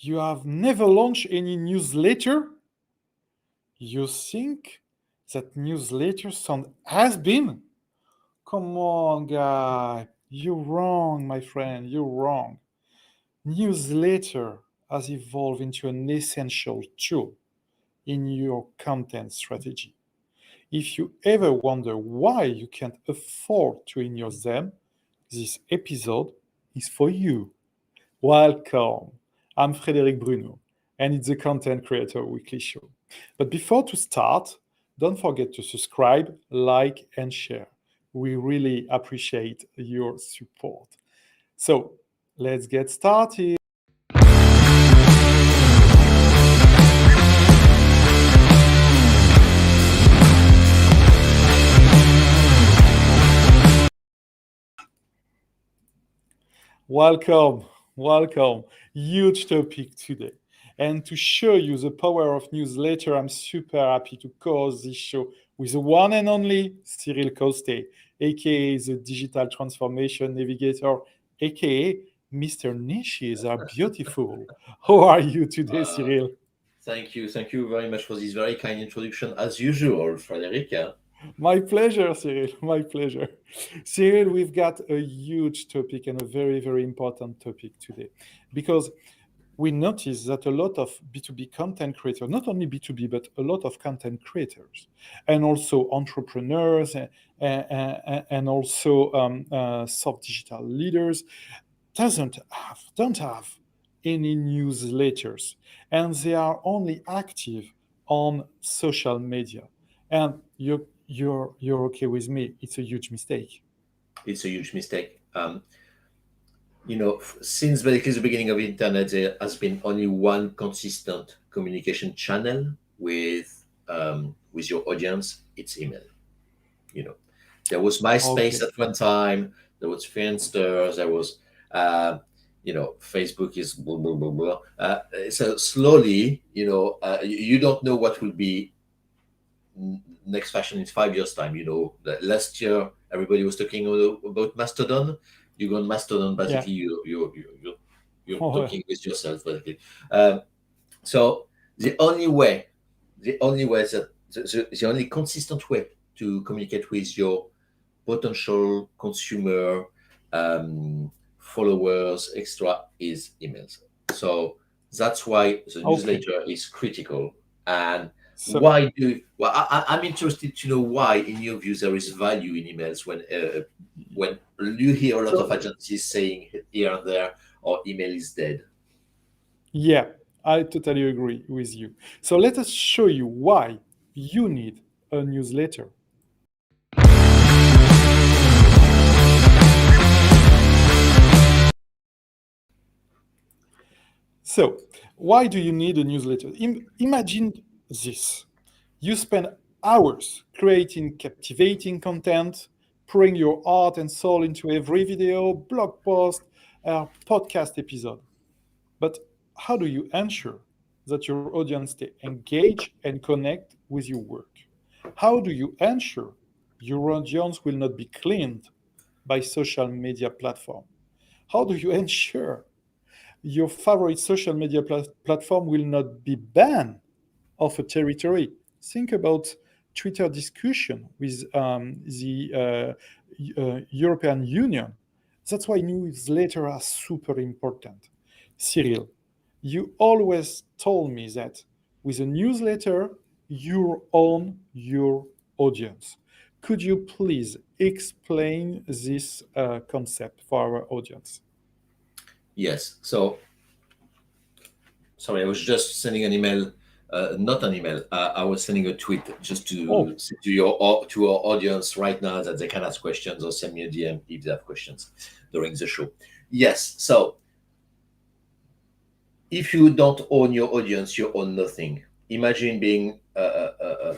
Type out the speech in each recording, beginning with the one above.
You have never launched any newsletter? You think that newsletter sound has been? Come on, guy. You're wrong, my friend. You're wrong. Newsletter has evolved into an essential tool in your content strategy. If you ever wonder why you can't afford to use them, this episode is for you. Welcome. I'm Frederic Bruno, and it's the Content Creator Weekly Show. But before to start, don't forget to subscribe, like, and share. We really appreciate your support. So let's get started. Welcome, welcome. Huge topic today. And to show you the power of newsletter, I'm super happy to co-host this show with the one and only Cyril Coste, aka the Digital Transformation Navigator, aka Mr. Niches are beautiful. How are you today, Cyril? Thank you very much for this very kind introduction, as usual, Frederic. My pleasure, Cyril. My pleasure. Cyril, we've got a huge topic and a very, very important topic today because we notice that a lot of B2B content creators, not only B2B, but a lot of content creators and also entrepreneurs and also soft digital leaders don't have any newsletters, and they are only active on social media. And you're okay with me? It's a huge mistake. It's a huge mistake. Since basically the beginning of the internet, there has been only one consistent communication channel with your audience. It's email. You know, there was MySpace Okay. at one time. There was Friendster. There was, Facebook is blah blah blah blah. So slowly, you don't know what will be next fashion in 5 years' time. Last year everybody was talking about Mastodon. You go on Mastodon, Yeah. basically you're Oh, talking with yourself, basically. So the only way, the only consistent way to communicate with your potential consumer, followers, extra, is emails. So that's why the okay. newsletter is critical. And So why do well? I'm interested to know why, in your view, there is value in emails when you hear a lot of so agencies saying here and there, or email is dead. yeah, I totally agree with you. So let us show you why you need a newsletter. So, why do you need a newsletter? Imagine this. You spend hours creating captivating content, pouring your heart and soul into every video, blog post, podcast episode. But how do you ensure that your audience stay engaged and connect with your work? How do you ensure your audience will not be cleaned by social media platform? How do you ensure your favorite social media platform will not be banned of a territory? Think about Twitter discussion with the European Union. That's why newsletters are super important. Cyril, you always told me that with a newsletter, you own your audience. Could you please explain this concept for our audience? Yes. So sorry, I was just sending an email. Not an email. I was sending a tweet just to Oh, say to our audience right now that they can ask questions or send me a DM if they have questions during the show. Yes. So if you don't own your audience, you own nothing. Imagine being a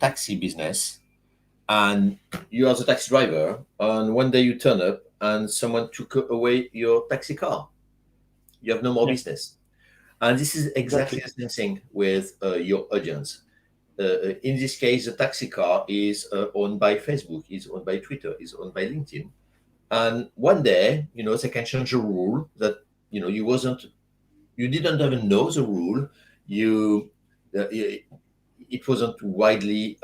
taxi business, and you are the taxi driver, and one day you turn up and someone took away your taxi car. You have no more yeah, business. And this is exactly exactly. the same thing with your audience. In this case, the taxi car is owned by Facebook, is owned by Twitter, is owned by LinkedIn. And one day, they can change a rule that you wasn't. you didn't even know the rule. You it wasn't widely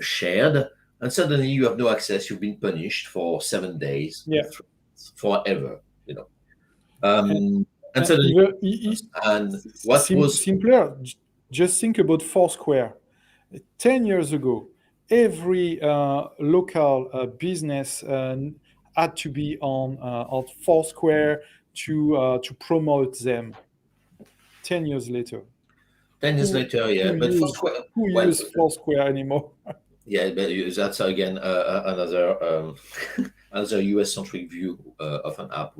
shared, and suddenly you have no access. You've been punished for 7 days, Yeah. forever. You know, And, um, and and suddenly, the and what was simpler, just think about Foursquare. 10 years ago, every local business had to be on Foursquare to promote them. 10 years later, 10 years who later? Yeah, who but use Foursquare. who Well, use Foursquare anymore? yeah, but that's again another another US centric view of an app.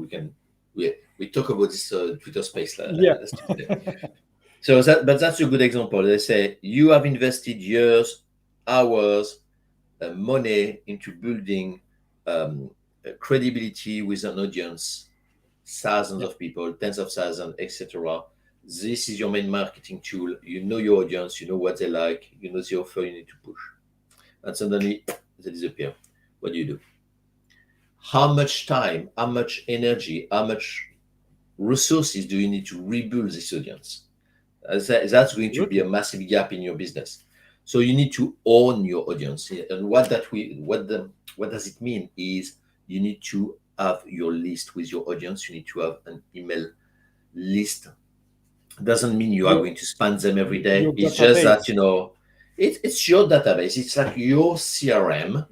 We talk about this Twitter space Yeah. yesterday. So but that's a good example. They say you have invested years, hours, money into building credibility with an audience, thousands Yeah. of people, tens of thousands, etc. This is your main marketing tool. You know your audience, you know what they like, you know the offer you need to push, and suddenly they disappear. What do? How much time, how much energy, how much resources do you need to rebuild this audience? That's going to be a Absolutely. massive gap in your business. So you need to own your audience. And what does it mean is you need to have your list with your audience. You need to have an email list. Doesn't mean you are Your going to spam them every day. your It's just that database. it's your database. It's like your CRM.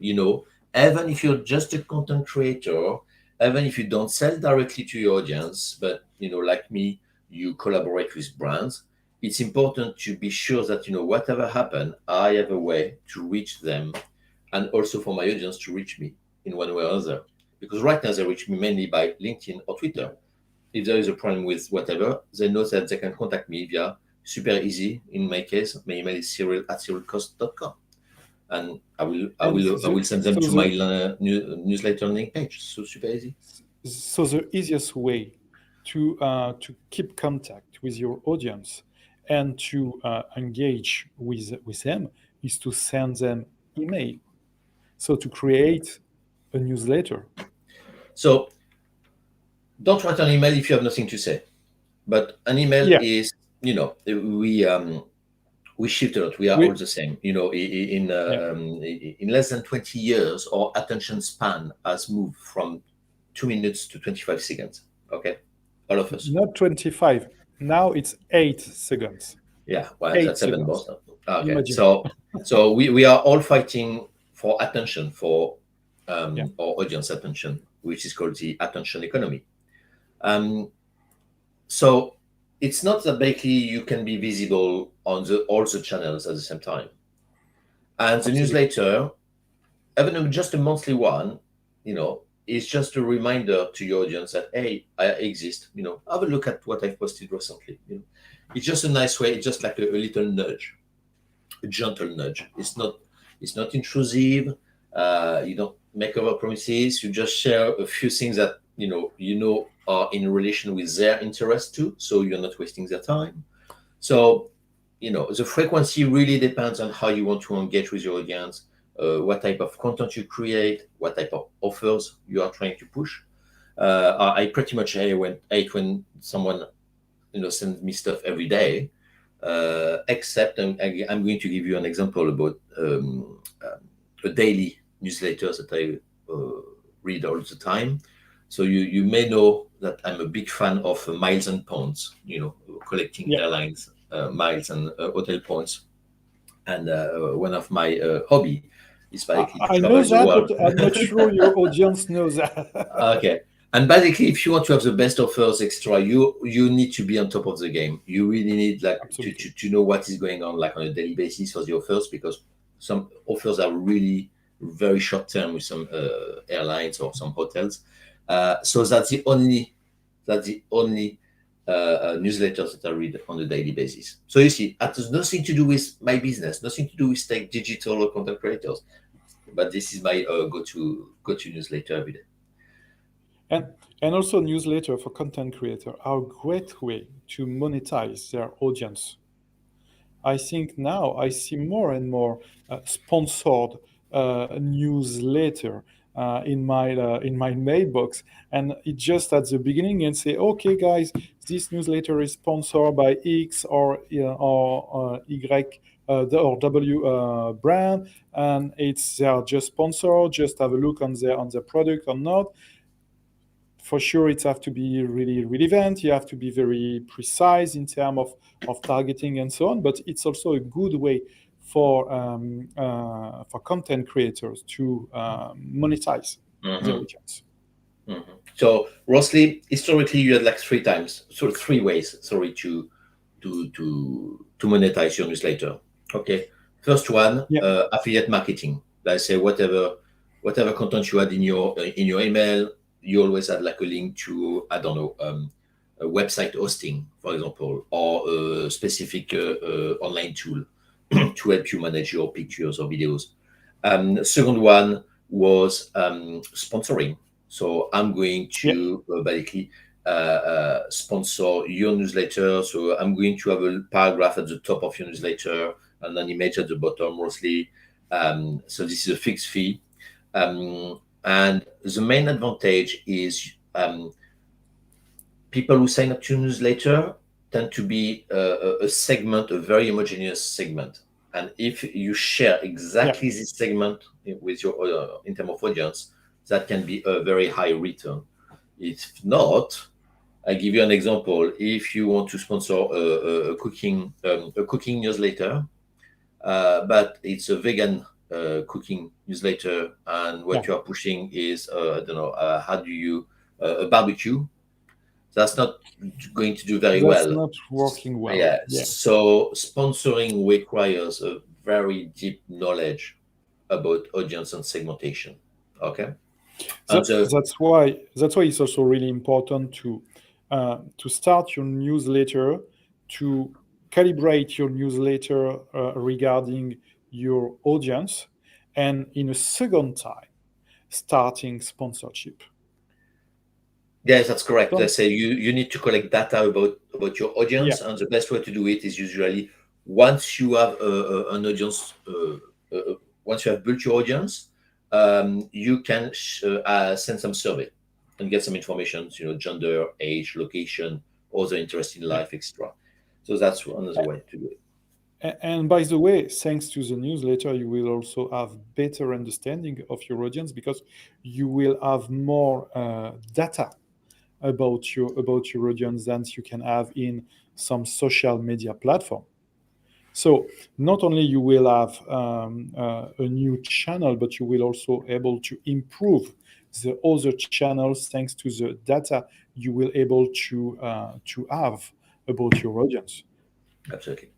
Even if you're just a content creator, even if you don't sell directly to your audience, but like me, you collaborate with brands. It's important to be sure that whatever happen, I have a way to reach them, and also for my audience to reach me in one way or other. Because right now they reach me mainly by LinkedIn or Yeah. Twitter. If there is a problem with whatever, they know that they can contact me via super easy. In my case, my email is cyril@cyrilcost.com, and And I will send them so to my newsletter link page. So super easy. the easiest way to keep contact with your audience and to engage with them is to send them email. So to create a newsletter. So don't write an email if you have nothing to say. But an email Yeah. is, we shift a lot. We are all We, the same. yeah. In less than 20 years, our attention span has moved from 2 minutes to 25 seconds. Okay, all of us. Not 25. Now it's 8 seconds. Yeah, well, Eight that's even more seconds. stuff. Okay, Imagine. so we are all fighting for attention, for Yeah. our audience attention, which is called the attention economy. Um, so it's not that basically you can be visible on all the channels at the same time. And the Absolutely. newsletter, even just a monthly one, is just a reminder to your audience that hey, I exist. Have a look at what I've posted recently. It's just a nice way. It's just like a little nudge, a gentle nudge. It's not intrusive. You don't make over promises. You just share a few things that are in relation with their interest too, so you're not wasting their time. So the frequency really depends on how you want to engage with your audience, what type of content you create, what type of offers you are trying to push. I pretty much hate when someone sends me stuff every day, except I'm going to give you an example about a daily newsletter that I read all the time. So you may know that I'm a big fan of miles and points, collecting Yeah. airlines miles and hotel points. And one of my hobby is basically to I travel know the that, world. but I'm not sure your audience knows that. Okay. And basically, if you want to have the best offers extra, you need to be on top of the game. You really need like to, Absolutely. to, to know what is going on like on a daily basis for the offers, because some offers are really very short term with some airlines or some hotels. So that's the only newsletters that I read on a daily basis. So you see, it has nothing to do with my business, nothing to do with tech, digital, or content creators. But this is my go to newsletter every day. And and also newsletter for content creator are a great way to monetize their audience. I think now I see more and more sponsored newsletter in my mailbox, and it just at the beginning and say, okay, guys, this newsletter is sponsored by X or Y or W brand, and it's they are just sponsored. Just have a look on their product or not. For sure it have to be really relevant, you have to be very precise in terms of targeting and so on, but it's also a good way for content creators to monetize their Mhm. audience. Mhm. So, Rosely, historically, you had like three times, so three ways, sorry, to monetize your newsletter. Okay, first one, Yeah, affiliate marketing. Let's say whatever content you had in your email, you always had like a link to, I don't know, a website hosting, for example, or a specific online tool to help you manage your pictures or videos. Second one was sponsoring. So I'm going yeah, to basically sponsor your newsletter. So I'm going to have a paragraph at the top of your newsletter and an image at the bottom, mostly. So this is a fixed fee. And the main advantage is people who sign up to newsletter tend to be a segment, a very homogeneous segment. And if you share yeah. exactly this segment with your in terms of audience, that can be a very high return. If not, I give you an example. If you want to sponsor a cooking newsletter, but it's a vegan cooking newsletter, and Yeah, what you are pushing is I don't know how do you a barbecue, that's not going to do very that's well. not working well. Yeah, Yeah, so sponsoring requires a very deep knowledge about audience and segmentation. Okay, and that's why it's also really important to start your newsletter, to calibrate your newsletter regarding your audience, and in a second time starting sponsorship. yes, that's correct. Spon- Let's say you need to collect data about your yeah, audience, and the best way to do it is usually once you have an audience, once you have built your audience, you can send some survey and get some information, gender, age, location, other interest in yeah. life, etc. So that's another way to do it. And by the way, thanks to the newsletter, you will also have better understanding of your audience because you will have more data about your audience than you can have in some social media platform. So not only you will have a new channel, but you will also able to improve the other channels thanks to the data you will able to have about your audience. Absolutely.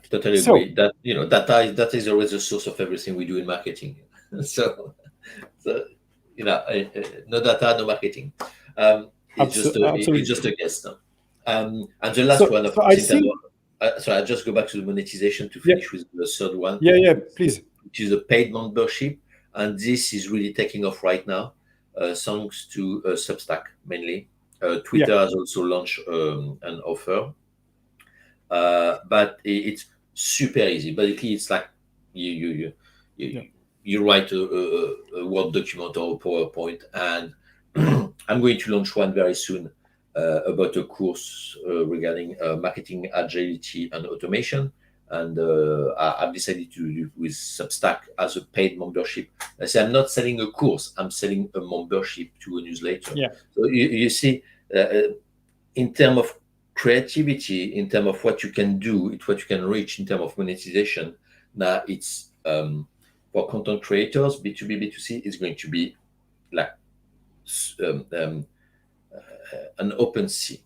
Totally So agree that data is always the source of everything we do in marketing. so, so no data, no marketing. It's just it's just absolutely. a guess now. And the last So one, of so I course, in terms think of sorry, I just go back to the monetization to yeah, finish with the third one, yeah, which please. which is a paid membership, and this is really taking off right now, thanks to Substack mainly. Yeah, Twitter has also launched an offer, but it's super easy. Basically, it's like you you you yeah, you, you write a Word document or a PowerPoint, and I'm going to launch one very soon about a course regarding marketing agility and automation. And I've decided to do with Substack as a paid membership. I say I'm not selling a course; I'm selling a membership to a newsletter. yeah, So you see, uh, in terms of creativity, in terms of what you can do, it's what you can reach in terms of monetization. Now it's for content creators, B2B, B2C, is going to be like um, um, an open sea,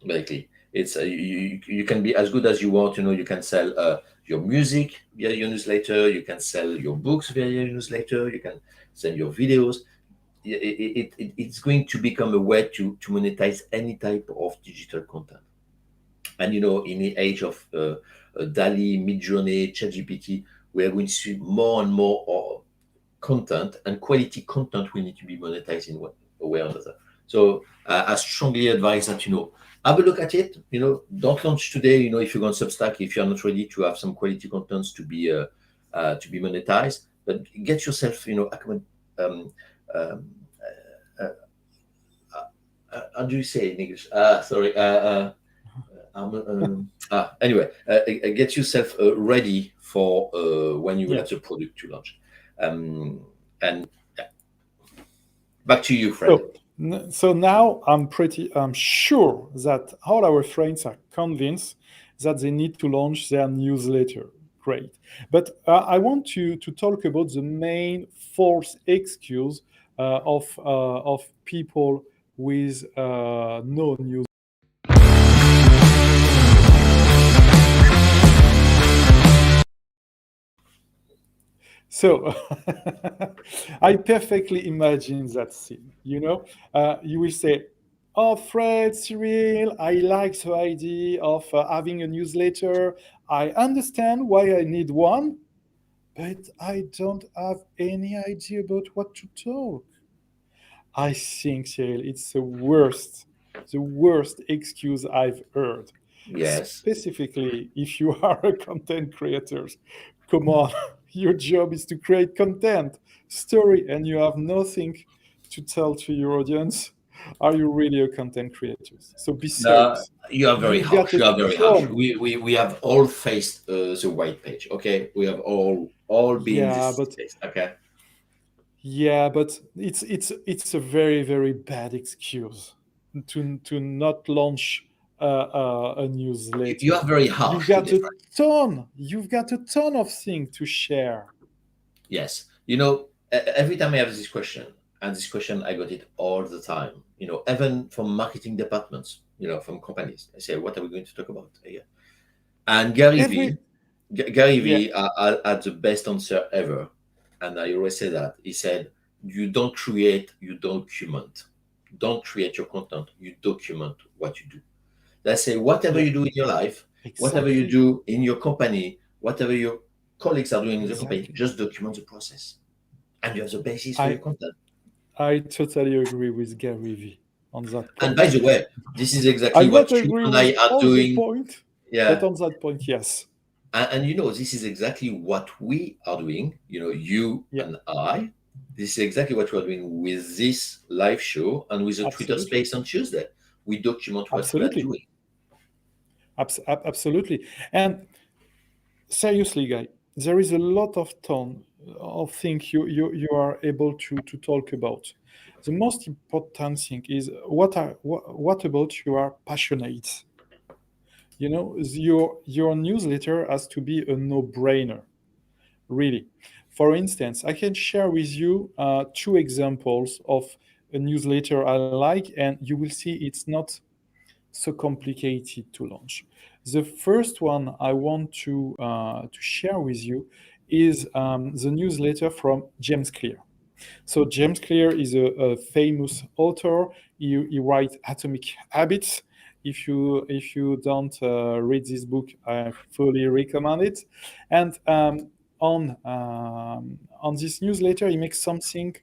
basically. It's you can be as good as you want. You can sell your music via your newsletter. You can sell your books via your newsletter. You can sell your videos. It's going to become a way to monetize any type of digital content. And in the age of DALI, Midjourney, ChatGPT, we are going to see more and more content, and quality content will need to be monetized in one way or another. So I strongly advise that have a look at it. Don't launch today. If you go on Substack, if you're not ready to have some quality contents to be monetized, but get yourself um, um, uh, how do you say in English? Sorry. Anyway, get yourself ready for when you will Yeah. have the product to launch. Um, and yeah, back to you, Fred. So, so now I'm sure that all our friends are convinced that they need to launch their newsletter. Great. But I want to talk about the main false excuse of people with no news. So I perfectly imagine that scene. You will say, "Oh, Fred, Cyril, I like the idea of having a newsletter. I understand why I need one, but I don't have any idea about what to talk." I think, Cyril, it's the worst excuse I've heard. Yes. Specifically, if you are a content creator. Come on, your job is to create content, story, and you have nothing to tell to your audience. Are you really a content creator? So be No, serious. you are very You've got harsh. a You are very harsh. ton. We have all faced the white page. Okay, we have all been in Yeah, this but space. Okay. it's a very very bad excuse to not launch a You are newsletter. very You've harsh got today, a Frank. ton. You've got a ton of things to share. Yes. Every time I have this question, and this question I got it all the time. Even from marketing departments. From companies, I say, "What are we going to talk about here?" And Every Gary Yeah, V had the best answer ever, and I always say that. He said, "You don't create, you document. Don't create your content. You document what you do." Let's say whatever yeah, you do in your life, whatever you exactly, do in your company, whatever your colleagues are doing in the company, exactly. just document the process, and you have the basis for your I content. I totally agree with Gary V on that And by point. the way, this is exactly I what not you agree and with I are all the doing. point, but Yeah. on that point, yes. And this is exactly what we are doing, you Yeah, and I. This is exactly what we're doing with this live show and with the Twitter absolutely, space on Tuesday. We document what we are absolutely, doing. absolutely. And seriously, guy, there is a lot of ton of things you are able to talk about. The most important thing is what about you are passionate. Your newsletter has to be a no-brainer, really. For instance, I can share with you two examples of a newsletter I like, and you will see it's not so complicated to launch. The first one I want to share with you is the newsletter from James Clear. So James Clear is a famous author. He writes Atomic Habits. If you don't read this book, I fully recommend it. And on this newsletter, he makes something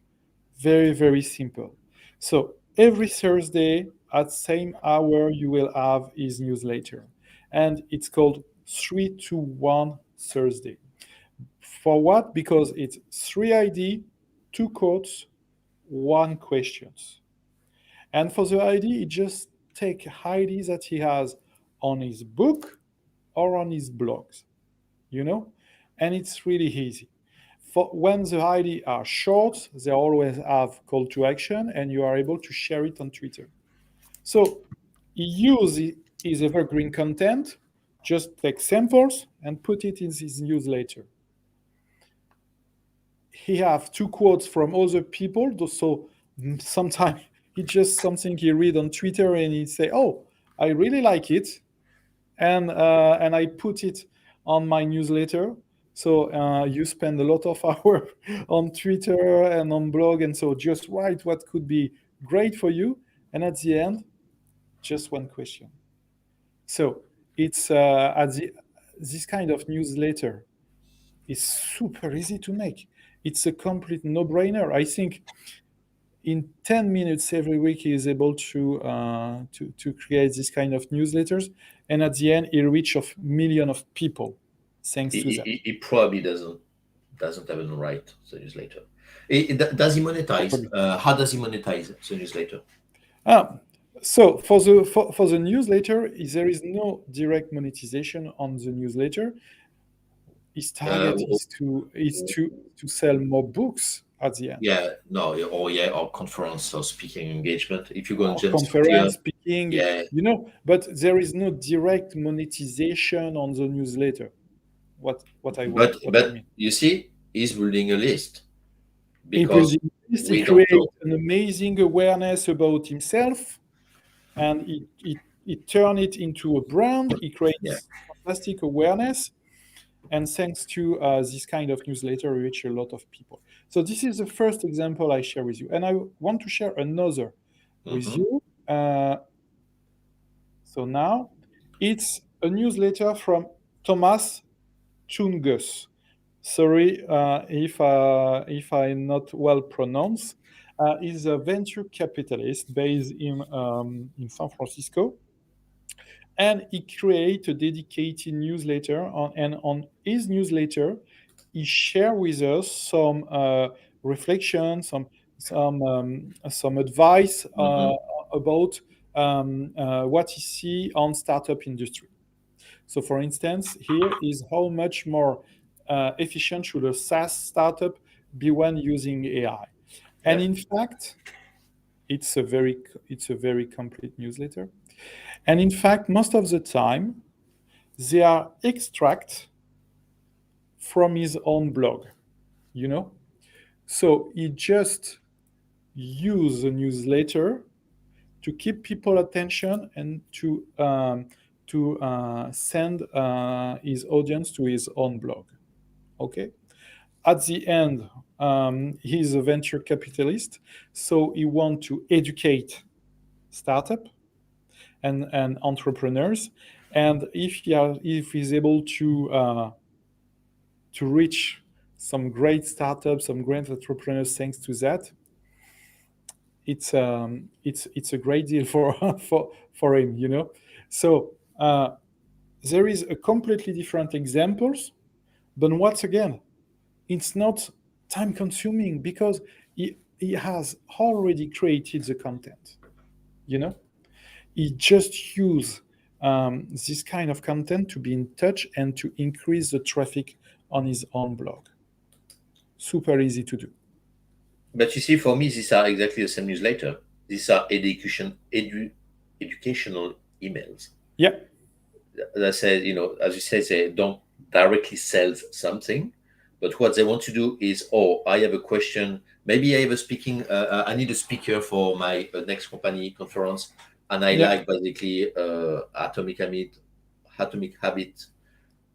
very very simple. So every Thursday at same hour, you will have his newsletter, and it's called 321 Thursday. For what? Because it's three ID, two quotes, one questions. And for the ID, he just take ID that he has on his book or on his blogs, you know? And it's really easy. For when the ID are short, they always have call to action and you are able to share it on Twitter. So he uses his evergreen content, just take samples and put it in his newsletter. He have two quotes from other people. So sometimes it's just something he read on Twitter and he say, "Oh, I really like it," and I put it on my newsletter. So you spend a lot of hour on Twitter and on blog, and so just write what could be great for you, and at the end, just one question. So it's at this kind of newsletter is super easy to make. It's a complete no-brainer. I think in 10 minutes every week he is able to create this kind of newsletters, and at the end he reach of million of people thanks He, to he, that. he he probably doesn't have a right to use later. Does he monetize? properly. How does he monetize the newsletter? Ah, so for the newsletter, there is no direct monetization on the newsletter. His Uh, target is to sell more books at the end, yeah, no, or conference or speaking engagement. If you're going or to just conference speaking, yeah, but there is no direct monetization on the newsletter. What I but mean. you see, he's building a list He because builds this, he we don't know. creates an amazing awareness about himself, and he turn it into a brand. He Yeah. creates fantastic awareness, and thanks to this kind of newsletter, we reach a lot of people. So this is the first example I share with you, and I want to share another with Hmm. you. So now it's a newsletter from Thomas Chungus. Sorry if I not well pronounced. He's a venture capitalist based in San Francisco, and he create a dedicated newsletter and on his newsletter he share with us some reflection, some advice Hmm. about what he see on startup industry. So for instance, here is how much more efficient should a SaaS startup be when using AI. And Yeah. in fact, it's a very complete newsletter. And in fact, most of the time, they are extract from his own blog, you know? So he just use the newsletter to keep people attention and to send his audience to his own blog. Okay. At the end, he's a venture capitalist, so he want to educate startup and entrepreneurs. And if he's able to reach some great startups, some great entrepreneurs thanks to that, it's a great deal for for him, you know. So there is a completely different examples, but once again, it's not time consuming because he has already created the content, you know. He just use this kind of content to be in touch and to increase the traffic on his own blog. Super easy to do. But you see, for me, these are exactly the same newsletter. These are educational emails Yeah, that says, as you said, they don't directly sell something, but what they want to do is, oh, I have a question. Maybe I have a speaking. I need a speaker for my next company conference, and I yeah. like basically atomic habit.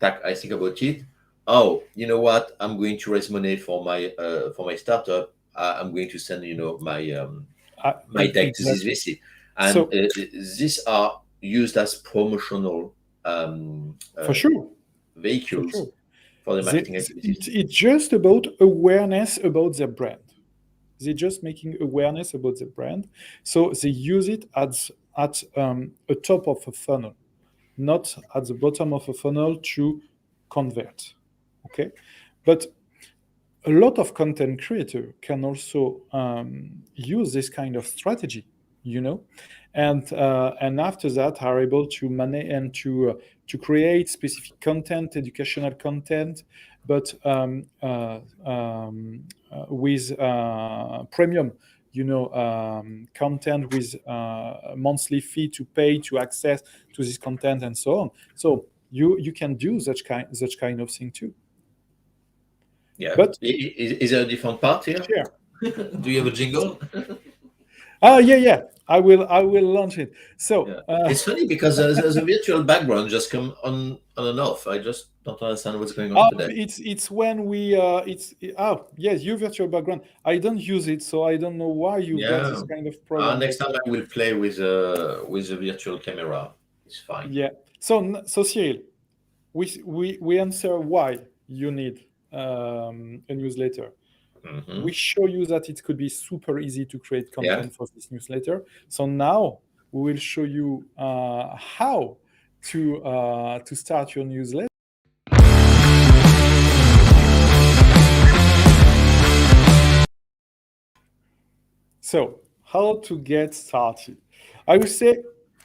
I think about it. Oh, you know what? I'm going to raise money for my startup. I'm going to send my deck to this Exactly. VC, and So these are used as promotional for sure, for vehicles sure, for the marketing activities. it's just about awareness about their brand. They're just making awareness about the brand, so they use it at a top of a funnel, not at the bottom of a funnel to convert. Okay, but a lot of content creator can also use this kind of strategy, you know, and after that are able to manage and to create specific content, educational content, but with premium, content with monthly fee to pay to access to this content and so on. So you can do such kind of thing too. Yeah. But Is there a different part here? share. Do you have a jingle? Oh yeah. I will launch it. So Yeah. It's funny because there's a virtual background just come on and off. I just don't understand what's going on today. it's when we yes, your virtual background. I don't use it, so I don't know why you got Yeah. this kind of problem. Next But time I will play with a virtual camera. It's fine. yeah. So Cyril, we answer why you need a newsletter. Hmm. We show you that it could be super easy to create Yeah. content for this newsletter. So now we will show you how to start your newsletter. So, how to get started? I would say,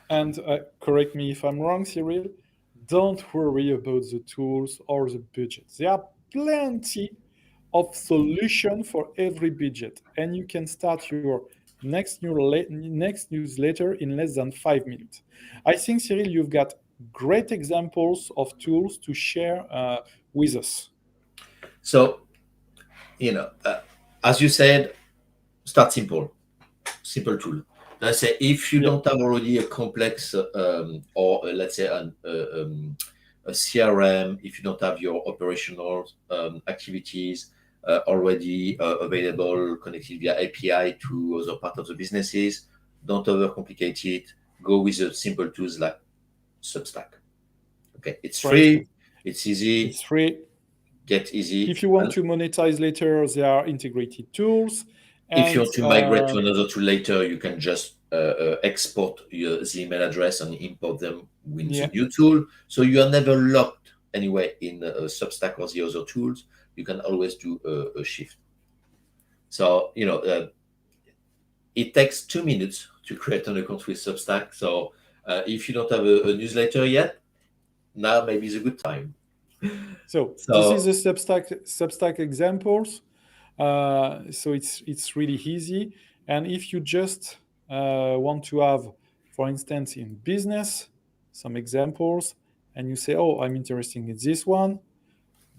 and correct me if I'm wrong, Cyril, don't worry about the tools or the budget. There are plenty of solution for every budget, and you can start your next newsletter in less than 5 minutes. I think, Cyril, you've got great examples of tools to share with us. So, you know, as you said, start simple, simple tool. Let's say if you Yeah, don't have already a complex or let's say a CRM, if you don't have your operational activities already available, connected via API to other part of the businesses, don't overcomplicate it. Go with the simple tools like Substack. Okay, it's for instance, free, it's easy, it's free. get easy. If you want And to monetize later, there are integrated tools, if you and want to migrate to another tool later, you can just export the email address and import them with the yeah. new tool. So you are never locked anyway in Substack or the other tools. You can always do a shift. So, it takes 2 minutes to create an account with Substack. So if you don't have a newsletter yet, now maybe is a good time. So this is So a Substack examples. So it's really easy. And if you just want to have, for instance, in business, some examples, and you say, "Oh, I'm interested in this one,"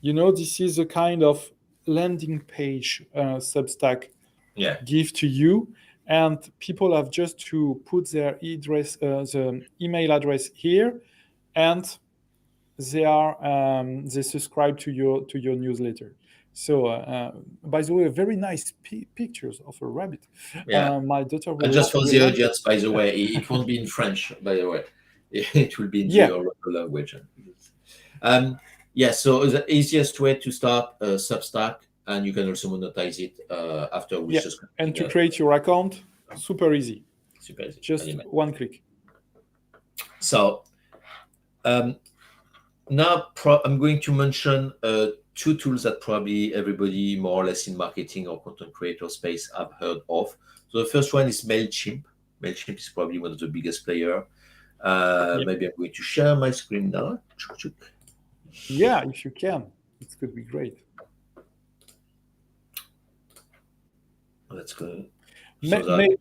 this is a kind of landing page Substack yeah, give to you, and people have just to put their the email address here, and they subscribe to your newsletter. So, by the way, very nice pictures of a rabbit. yeah. My daughter And just for will the like it. audience, by the way, it won't be in French, by the way. It will be in Yeah, the local language. Um, yeah, so the easiest way to start Substack, and you can also monetize it after we yeah. just And continue. to create your account, super easy. Super easy. Just Anyway. one click. So um, now I'm going to mention two tools that probably everybody more or less in marketing or content creator space have heard of. So the first one is MailChimp. MailChimp is probably one of the biggest player. Yeah, Maybe I'm going to share my screen now. yeah. If you can, it could be great. Let's go. So that May,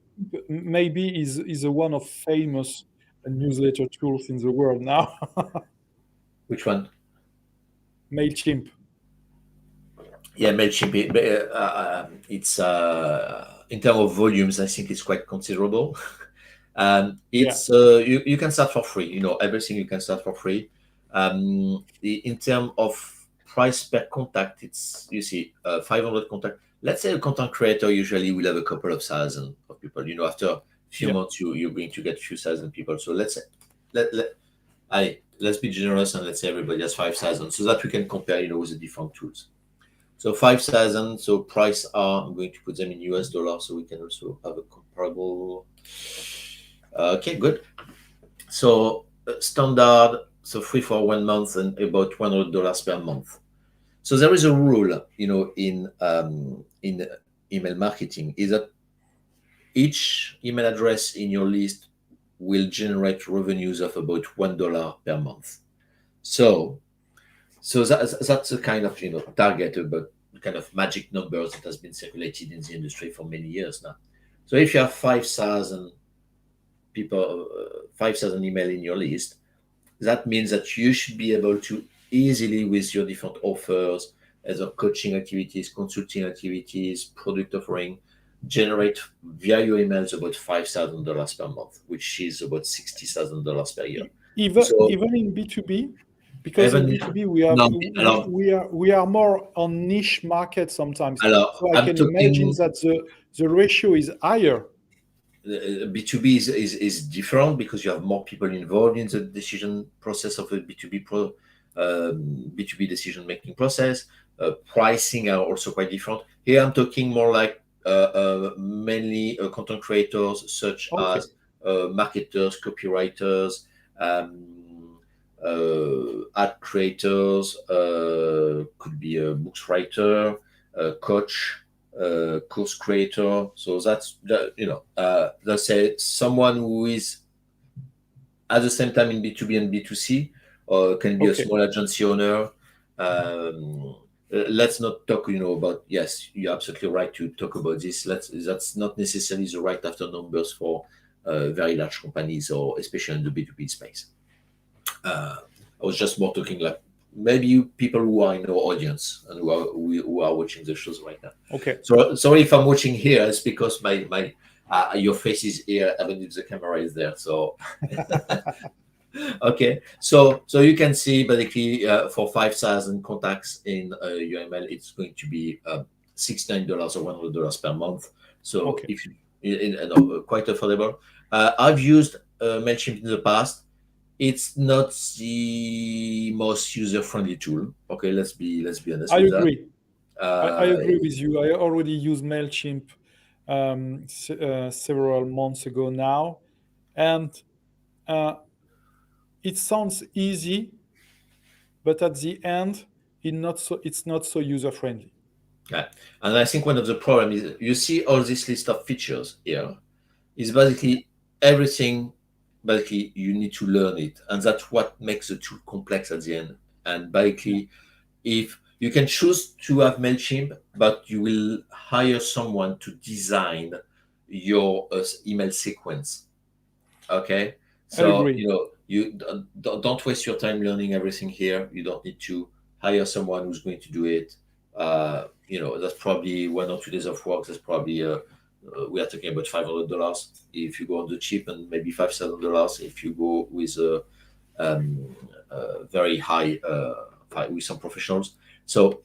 maybe is a one of famous newsletter tools in the world now. which one? Mailchimp. Yeah, Mailchimp. It's in terms of volumes, I think it's quite considerable. Yeah, It's you can start for free. Everything you can start for free. In terms of price per contact, it's 500 contact. Let's say a content creator usually will have a couple of thousand of people. After a few yeah. months, you're going to get a few thousand people. So let's say, let's be generous and let's say everybody has 5,000, so that we can compare, with the different tools. So 5,000. So price are, I'm going to put them in US dollars so we can also have a comparable. Okay, good. So standard, so free for 1 month and about $100 per month. So there is a rule, in email marketing, is that each email address in your list will generate revenues of about $1 per month. So that's a kind of target, but kind of magic numbers that has been circulated in the industry for many years now. So if you have 5,000 people, 5,000 email in your list, that means that you should be able to easily, with your different offers, as a coaching activities, consulting activities, product offering, generate via your emails about $5,000 per month, which is about $60,000 per year. So Even in B2B, because in even B2B we have no, alors, we are more on niche market sometimes. alors, So I I'm can imagine talking that the ratio is higher. B2B is different because you have more people involved in the decision process of a B2B decision making process. Pricing are also quite different. Here I'm talking more like mainly content creators such Okay. as marketers, copywriters, ad creators, could be a books writer, a coach. course creator. So that's let's say someone who is at the same time in B2B and B2C, or can be a Okay. small agency owner. Let's not talk, about, yes, you're absolutely right to talk about this. That's not necessarily the right after numbers for very large companies, or especially in the B2B space. I was just more talking like maybe you people who are in our audience and who are watching the shows right now. Okay. So sorry if I'm watching here. It's because my your face is here, even if the camera is there. So okay, so you can see basically for 5,000 contacts in your email, it's going to be $69 or $100 per month. So Okay. if you, quite affordable. I've used Mailchimp in the past. It's not the most user-friendly tool. Okay, let's be honest I with that. agree. I agree with you. I already used Mailchimp several months ago now, and uh, it sounds easy, but at the end, it's not so user friendly. Yeah. And I think one of the problems is you see all this list of features here is basically everything. Basically, you need to learn it, and that's what makes the tool complex at the end. And Yeah, basically, if you can choose to have Mailchimp, but you will hire someone to design your email sequence. Okay, I so agree. you don't waste your time learning everything here. You don't need to hire someone who's going to do it. That's probably 1 or 2 days of work. That's probably we are talking about $500 if you go on the cheap, and maybe $5,000 if you go with very high with some professionals. So,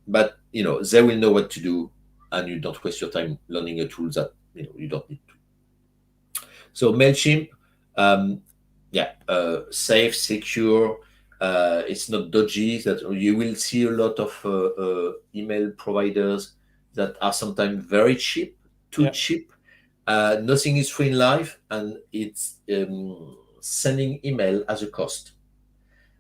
but they will know what to do, and you don't waste your time learning a tool that you don't need to. So Mailchimp, um, yeah, safe, secure. It's not dodgy. That you will see a lot of email providers that are sometimes very cheap, too Yeah, cheap. Nothing is free in life, and it's sending email as a cost.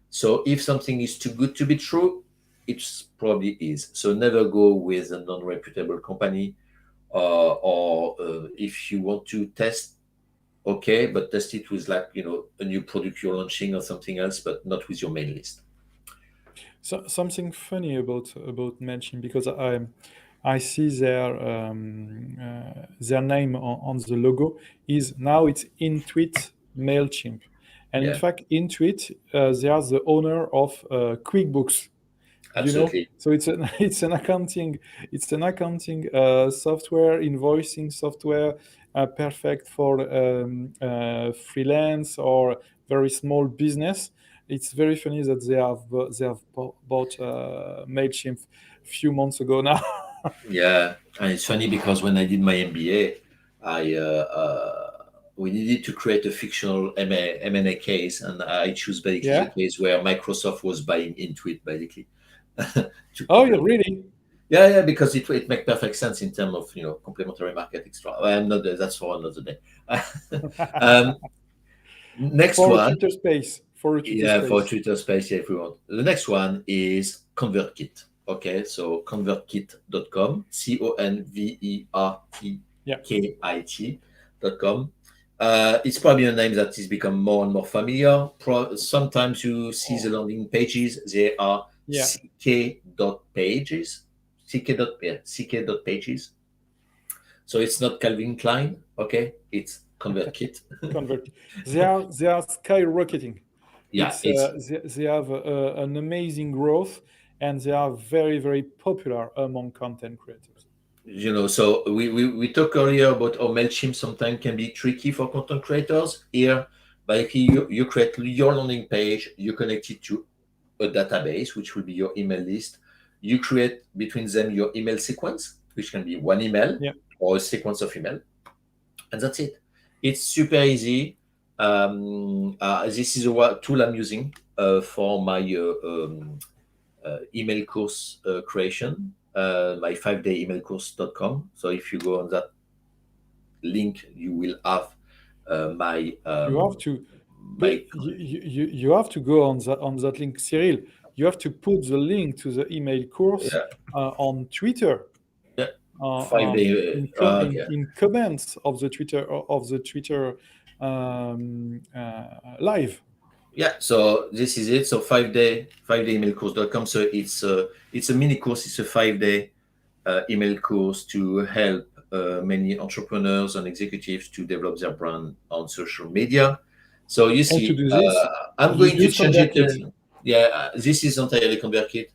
So if something is too good to be true, it probably is. So never go with a non-reputable company, or if you want to test, okay, but test it with like a new product you're launching or something else, but not with your main list. so something funny about Mailchimp, because I see their name on the logo is now it's Intuit Mailchimp, and in Yeah, fact Intuit they are the owner of QuickBooks. absolutely. So it's an it's an accounting software, invoicing software, perfect for freelance or very small business. It's very funny that they have bought Mailchimp a few months ago now. Yeah, and it's funny because when I did my MBA, I we needed to create a fictional M&A case, and I choose basically the Yeah. case where Microsoft was buying Intuit, basically. to Oh, keep yeah, it. really? Yeah, yeah, because it makes perfect sense in terms of complementary market extra. I'm not that's for another day. um, Next For a one, Twitter space. For a Twitter yeah, for space. Twitter Space, yeah, if we want. The next one is ConvertKit. Okay, so convertkit.com, Yeah. convertkit.com. It's probably a name that is become more and more familiar. Sometimes you see the Oh, landing pages, they are yeah. ck.pages, ck.pages. So it's not Calvin Klein, okay? It's ConvertKit. Convert. They are skyrocketing. Yeah, it's They have an amazing growth, and they are very very popular among content creators. so we talked earlier about how MailChimp sometimes can be tricky for content creators. Here, basically, you create your landing page, you connect it to a database, which will be your email list. You create between them your email sequence, which can be one email Yeah. or a sequence of email, and that's it. It's super easy. This is a tool I'm using for my email course creation, my 5-day email course.com. So if you go on that link, you will have my You have to, but my you have to go on that link, Cyril. You have to put the link to the email course yeah, on Twitter. yeah. 5 day. Yeah. in comments of the Twitter live. Yeah, so this is it. So 5 day emailcourse.com. So it's a mini course. It's a 5 day email course to help many entrepreneurs and executives to develop their brand on social media. So you And to see, do this, I'm you going to use change it. ConvertKit. Yeah, this is entirely ConvertKit.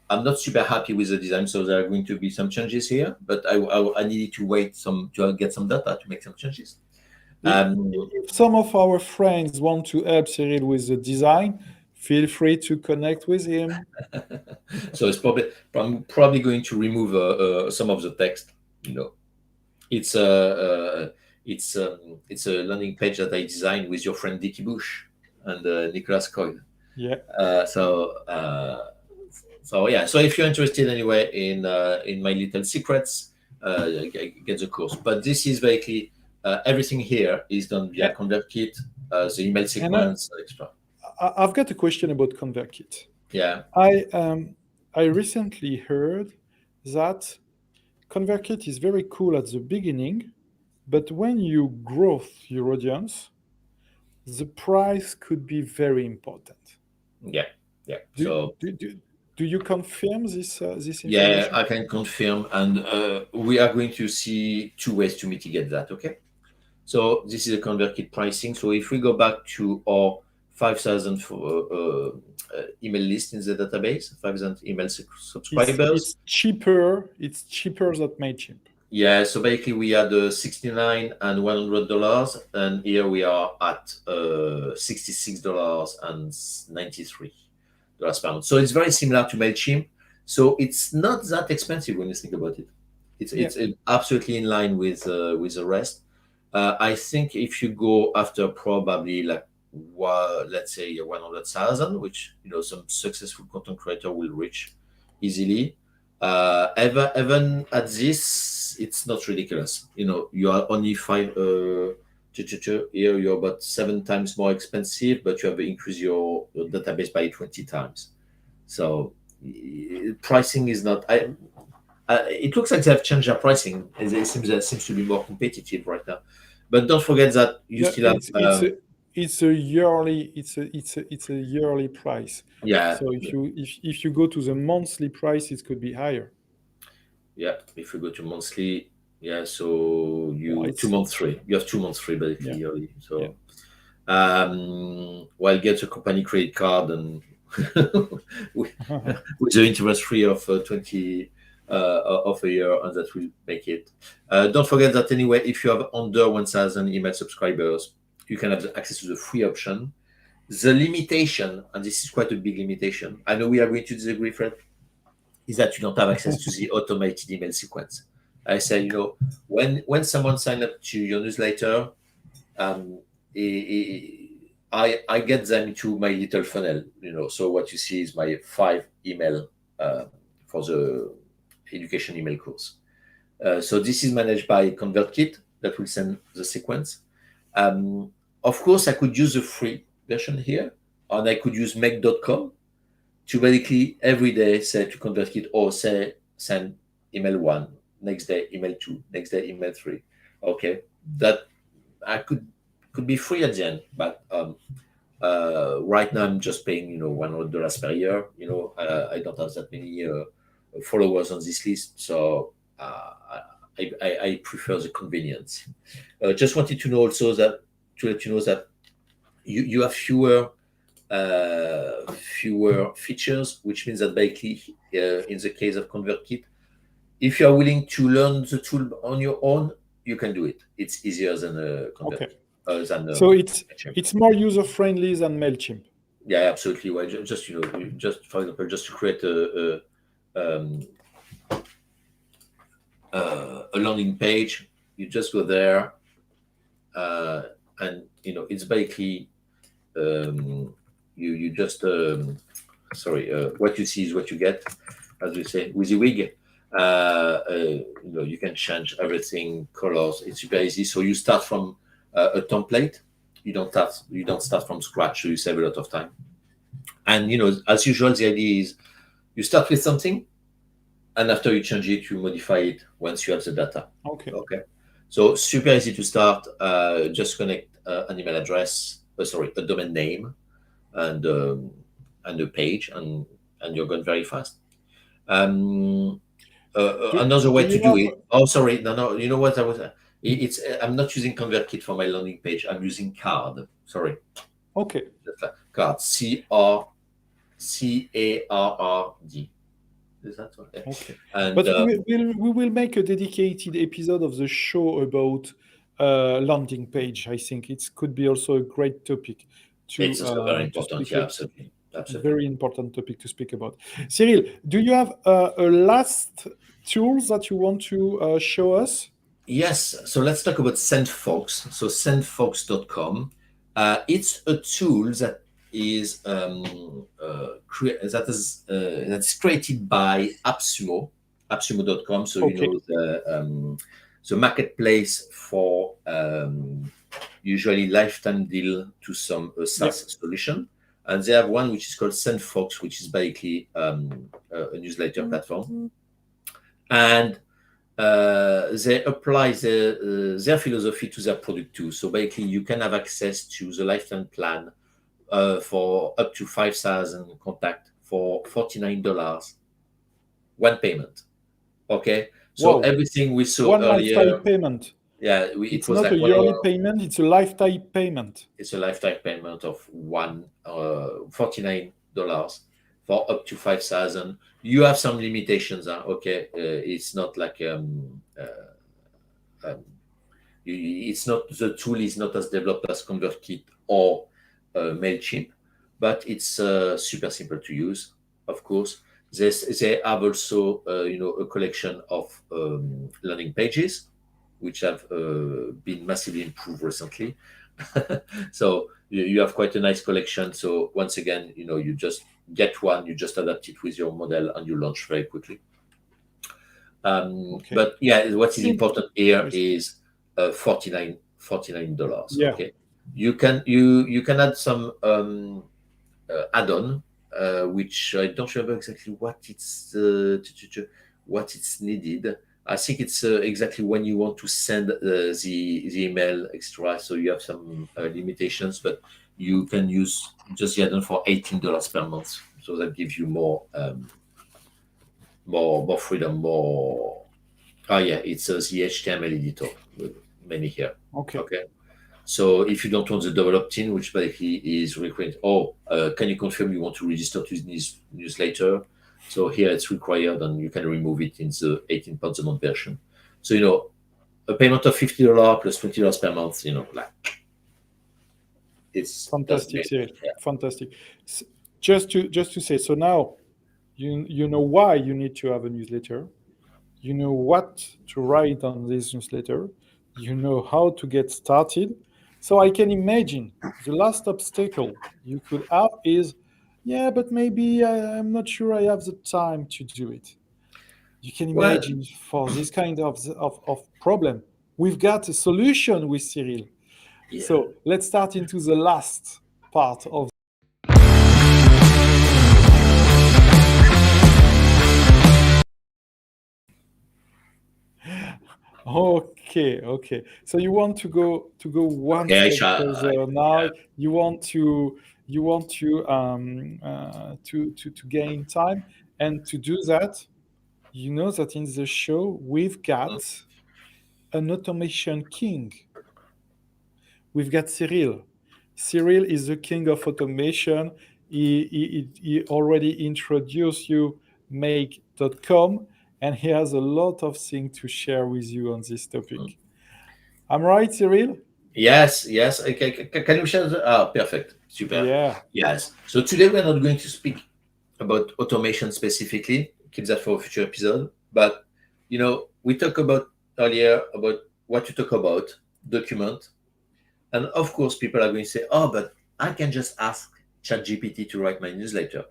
I'm not super happy with the design, so there are going to be some changes here. But I needed to wait to get some data to make some changes. If some of our friends want to help Cyril with the design, feel free to connect with him. So I'm probably going to remove some of the text. You know, it's a it's a landing page that I designed with your friend Dickie Bush and Nicolas Coyle. Yeah. So yeah. So if you're interested anyway in my little secrets, get the course. But this is basically everything here is done via A- ConvertKit, the email And sequence, extra. I've got a question about ConvertKit. Yeah. I recently heard that ConvertKit is very cool at the beginning, but when you grow your audience, the price could be very important. Yeah. Yeah. Do, So do, do, do you confirm this yeah, information? I can confirm, and we are going to see two ways to mitigate that. Okay, so this is a ConvertKit pricing. So if we go back to our 5,000 email list in the database, 5,000 email subscribers. It's cheaper. It's cheaper than Mailchimp. Yeah, so basically we had $69 and $100, and here we are at $66.93 per month. So it's very similar to Mailchimp. So it's not that expensive when you think about it. It's absolutely in line with the rest. I think if you go after probably like let's say 100,000, which some successful content creator will reach easily. Even at this, it's not ridiculous. You are only here you're about 7 times more expensive, but you have increased your database by 20 times. So pricing is not. It looks like they have changed their pricing. It seems to be more competitive right now. But don't forget that you Yeah, still have. it's a yearly price. Yeah. So if you go to the monthly price, it could be higher. Yeah, if you go to monthly, yeah, so Well, 2 months free. You have 2 months free basically yeah, yearly. yeah. So, well, get a company credit card and with the interest free of 20 of a year, and that will make it. Don't forget that anyway, if you have under 1,000 email subscribers, you can have access to the free option. The limitation, and this is quite a big limitation. I know we are going to disagree, Fred, is that you don't have access to the automated email sequence. I say, when someone signs up to your newsletter, I get them into my little funnel. So what you see is my 5 email for the education email course. So this is managed by ConvertKit that will send the sequence. Of course, I could use the free version here, and I could use make.com to basically every day say to ConvertKit, or say send email 1, next day email 2, next day email 3. Okay, that I could be free at the end, but right now I'm just paying $100 per year. I don't have that many followers on this list, so I prefer the convenience. Just wanted to know also that to let you know that you have fewer features, which means that basically in the case of ConvertKit, if you are willing to learn the tool on your own, you can do it. It's easier than ConvertKit. Okay. So it's more user friendly than Mailchimp. Yeah, absolutely. Well, just for example, just to create a landing page, you just go there, and it's basically you just what you see is what you get, as we say. With the wig, you can change everything, colors. It's super easy. So you start from a template. You don't start from scratch, so you save a lot of time. And as usual, the idea is you start with something, and after you change it, you modify it once you have the data. Okay. Okay. So super easy to start. Just connect an email address, sorry, a domain name, and a page, and you're going very fast. Um, Another Do way to you do have? it. Oh, sorry, no. You know what I was? It's I'm not using ConvertKit for my landing page. I'm using Card. Sorry, Okay. just like Card. CARRD. Is that okay? Okay. And But we will make a dedicated episode of the show about landing page. I think it could be also a great topic it's also very to important. speak. Yeah, absolutely, absolutely. Very important topic to speak about. Cyril, do you have a last tools that you want to show us? Yes, so let's talk about SendFox. So sendfox.com. It's a tool that is that's created by AppSumo.com. So you Okay. know the marketplace for usually lifetime deal to some Yeah. SaaS solution, and they have one which is called SendFox, which is basically a newsletter platform, and they apply their philosophy to their product too. So basically, you can have access to the lifetime plan for up to 5,000 contact for $49, one payment. Okay, so Wow. everything we saw One earlier, lifetime payment. yeah, it It's was not like a one yearly hour. payment, it's a lifetime payment. It's a lifetime payment of $49 for up to 5,000. You have some limitations, huh? Okay, it's not like um, it's not the tool is not as developed as ConvertKit or Mailchimp, but it's super simple to use. Of course, they have also a collection of landing pages, which have been massively improved recently. So you have quite a nice collection. So once again, you just get one, you just adapt it with your model, and you launch very quickly. Okay. But yeah, what is Seems important here interesting. is $49. Yeah. Okay, you can add some add-on, which I don't remember exactly what it's needed. I think it's exactly when you want to send the email extra, so you have some limitations, but you can use just the add-on for $18 per month, so that gives you more freedom, more. Oh yeah, it's the HTML editor, many here. Okay. Okay. So if you don't want the double opt-in, which basically is required, can you confirm you want to register to this newsletter? So here it's required, and you can remove it in the 18 pounds a month version. So a payment of $50 plus $20 per month, like that's Fantastic, great. Cyril. Yeah. Fantastic. S- just to say, so now you know why you need to have a newsletter. You know what to write on this newsletter. You know how to get started. So I can imagine the last obstacle you could have is, yeah, but maybe I'm not sure I have the time to do it. You can Well, imagine for this kind of problem, we've got a solution with Cyril. yeah. So let's start into the last part of. Okay, okay. So you want to go one Okay, I step shall. further now. Yeah. You want to gain time, and to do that, you know that in the show we've got an automation king. We've got Cyril. Cyril is the king of automation. He already introduced you make.com, and he has a lot of things to share with you on this Mm. topic. I'm right, Cyril? Yes, yes. Okay, can you share perfect. Super. Yeah. Yes. So today we're not going to speak about automation specifically. Keep that for a future episode. But we talked about earlier about what you talk about, document, and of course people are going to say, "Oh, but I can just ask ChatGPT to write my newsletter."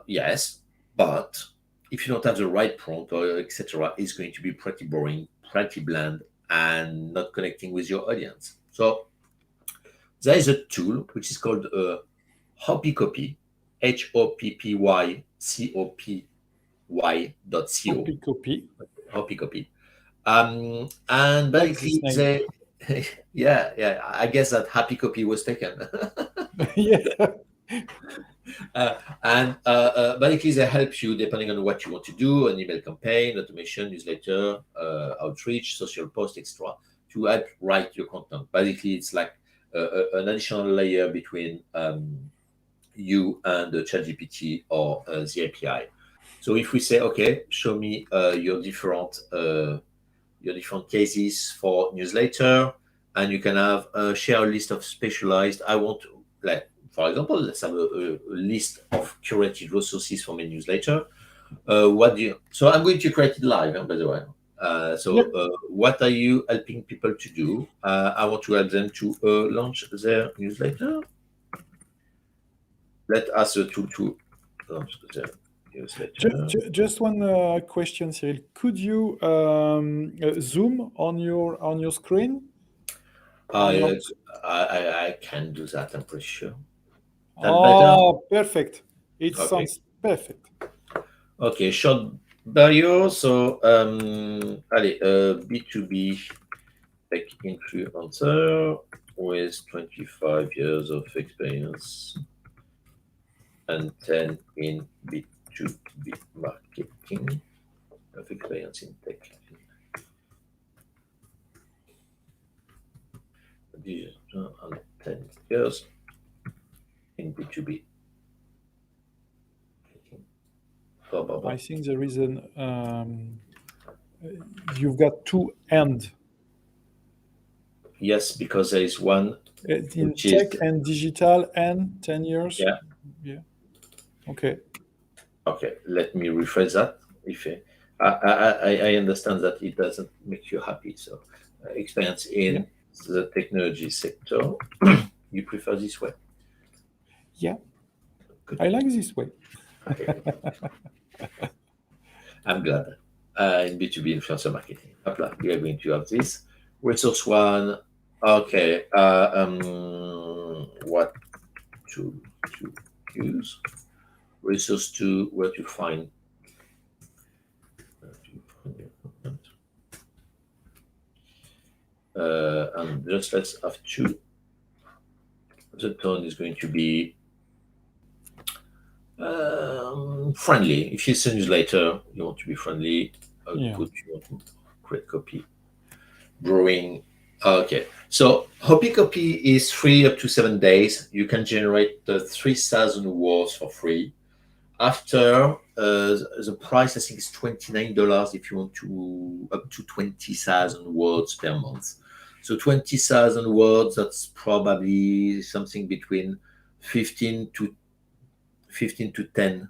Yes, but if you don't have the right prompt or etc., it's going to be pretty boring, pretty bland, and not connecting with your audience. So there is a tool which is called Hoppy Copy, HOPPYCOPY. y.co. Copy. Hoppy copy. And Like this basically name. they, yeah, I guess that happy copy was taken. Yeah. And basically they help you depending on what you want to do: an email campaign, automation, newsletter, outreach, social post, extra, to help write your content. Basically, it's like an additional layer between you and the ChatGPT or the API. So if we say, okay, show me your different cases for newsletter, and you can have share a list of specialized. I want to, like, for example, let's have a list of curated resources for my newsletter. What do you? So I'm going to create it live, by the way. Yep. What are you helping people to do? I want to help them to launch their newsletter. Let us a tool to launch their newsletter. Just one question, Cyril. Could you zoom on your screen? I, I can do that. I'm pretty sure. That better? Oh, perfect. It Okay. sounds perfect. Okay. Short bio. So, allez, B2B tech influencer with 25 years of experience and 10 in B2B marketing of experience in tech. Digital and 10 years in B2B. I think there is an you've got two and Yes, because there is one in which is, tech and digital and 10 years. yeah. Yeah. Okay. Okay, let me rephrase that. If I understand that it doesn't make you happy, so experience in the technology sector, you prefer this way. Yeah. Good. I like this way. Okay, I'm glad. In B2B influencer marketing, we are going to have this resource one. Okay, what to use? Resource two, where to find your content. And just let's have two. The tone is going to be friendly. If you send newsletter, you want to be friendly. Output, you want to create copy. Drawing. Okay. So Hobby Copy is free up to 7 days. You can generate 3,000 words for free. After the price, I think is $29 if you want to up to 20,000 words per month. So 20,000 words, that's probably something between 15 to 10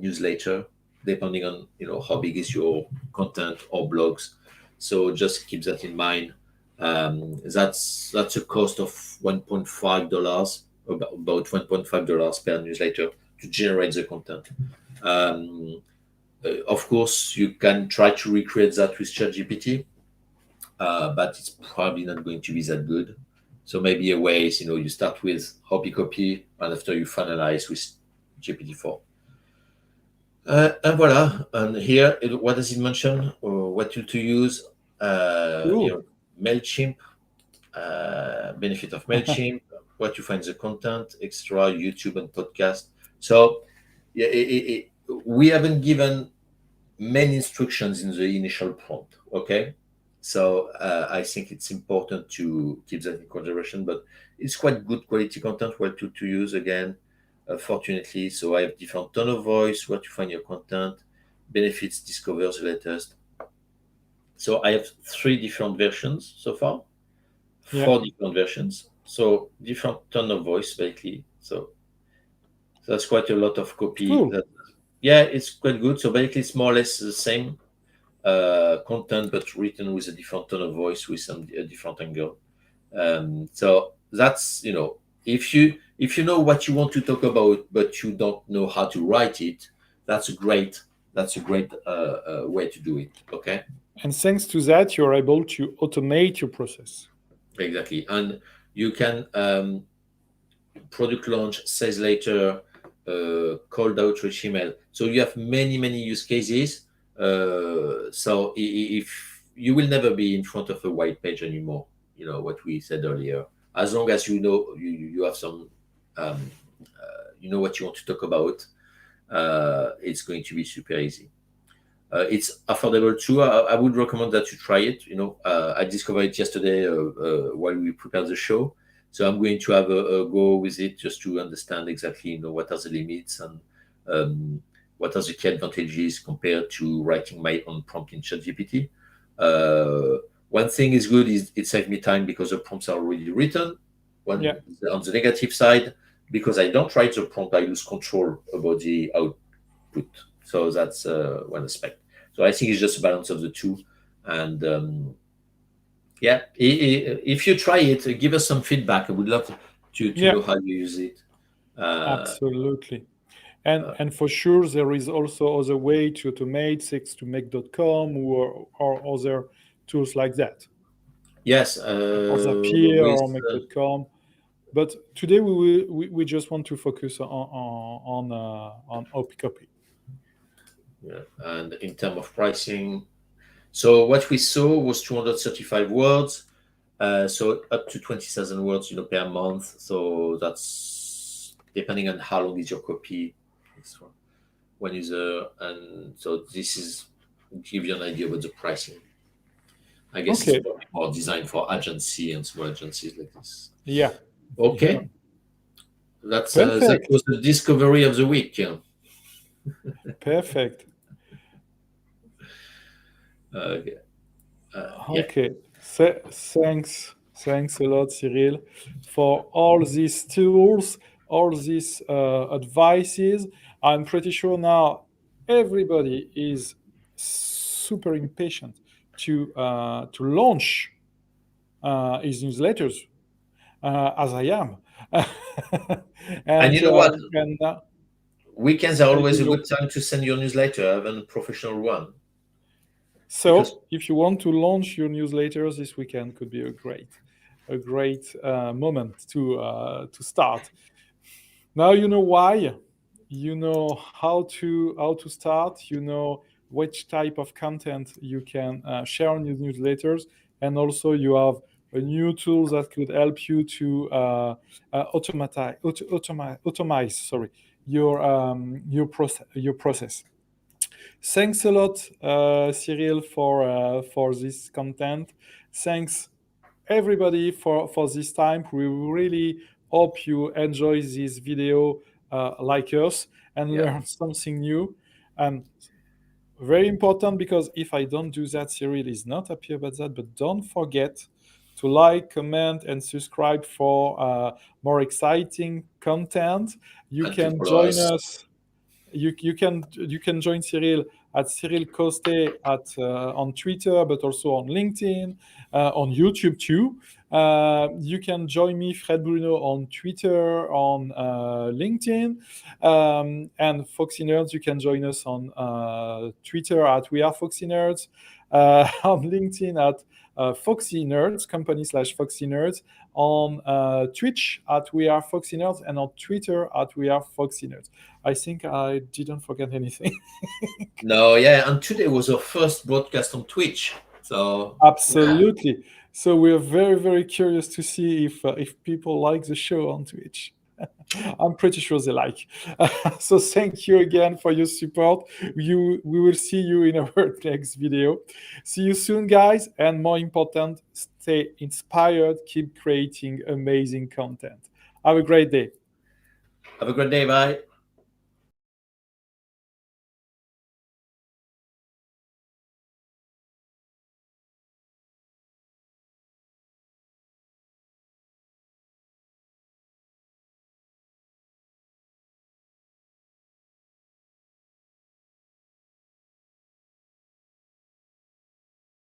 newsletter, depending on how big is your content or blogs. So just keep that in mind. That's a cost of $1.5, about $1.5 per newsletter to generate the content. Of course, you can try to recreate that with ChatGPT, but it's probably not going to be that good. So maybe a way is, you start with Hobby Copy, and after you finalize with GPT-4. And voila. And here, what does it mention? What to use? Cool. MailChimp, benefit of MailChimp, what you find the content, extra, YouTube and podcast. So yeah, we haven't given many instructions in the initial prompt. Okay. So I think it's important to keep that in consideration, but it's quite good quality content, what to use again. Fortunately, so I have different tone of voice, where to find your content, benefits, discover the latest. So I have 3 different versions so far, 4 different versions. So different tone of voice, basically. So that's quite a lot of copy. Cool. Yeah, it's quite good. So basically, it's more or less the same content, but written with a different tone of voice, with a different angle. So that's, if you know what you want to talk about, but you don't know how to write it, that's a great way to do it. Okay. And thanks to that, you're able to automate your process. Exactly. And you can product launch, sales later, cold outreach email. So you have many use cases. So if you will never be in front of a white page anymore, you know what we said earlier. As long as you know you have some, um, you know what you want to talk about, it's going to be super easy. It's affordable too. I would recommend that you try it. You know, I discovered it yesterday while we prepared the show. So I'm going to have a go with it just to understand exactly, you know, what are the limits and um, what are the key advantages compared to writing my own prompt in ChatGPT. Uh, One thing is good is it saves me time because the prompts are already written. Yeah. One on the negative side, because I don't write the prompt, I lose control about the output. So that's one aspect. So I think it's just a balance of the two. And yeah, if you try it, give us some feedback. I would love to Yeah. know how you use it. Uh, Absolutely. And uh, and for sure there is also other way to automate six to make.com or other tools like that, yes, or Zapier with or make.com. But today we just want to focus on OP copy. yeah, and in terms of pricing, so what we saw was 235 words. So up to 20,000 words, you know, per month. So that's depending on how long is your copy. It's one user, and so this is give you an idea about the pricing. I guess it's Okay. probably more designed for agency and small agencies like this. Yeah. Yeah. Okay, that Perfect. was the discovery of the week. Yeah. Perfect. Okay. Yeah. Okay. Thanks a lot, Cyril, for all these tools, all these advices. I'm pretty sure now everybody is super impatient to launch his newsletters, as I am, And you know what? and Weekends are always you a know. good time to send your newsletter, even a professional one, because So, if you want to launch your newsletters this weekend, could be a great moment to start. Now you know why. You know how to start. You know which type of content you can share on your newsletters, and also you have a new tool that could help you to automize. Sorry, your process. Thanks a lot, Cyril, for this content. Thanks everybody for this time. We really hope you enjoy this video like us and yeah. learn something new. And very important, because if I don't do that, Cyril is not happy about that. But don't forget to like, comment, and subscribe for more exciting content. You And to can follow join us. us. You can join Cyril at Cyril Coste on Twitter, but also on LinkedIn, on YouTube too. You can join me, Fred Bruno, on Twitter, on LinkedIn, and Foxy Nerds. You can join us on Twitter at We Are Foxy Nerds, on LinkedIn at Foxy Nerds, company/Foxy Nerds, on Twitch at We Are Foxy Nerds, and on Twitter at We Are Foxy Nerds. I think I didn't forget anything. No, yeah, and today was our first broadcast on Twitch. So yeah, Absolutely. So we're very curious to see if people like the show on Twitch. I'm pretty sure they like. So thank you again for your support. We will see you in our next video. See you soon, guys. And more important, stay inspired. Keep creating amazing content. Have a great day. have a great day. Bye.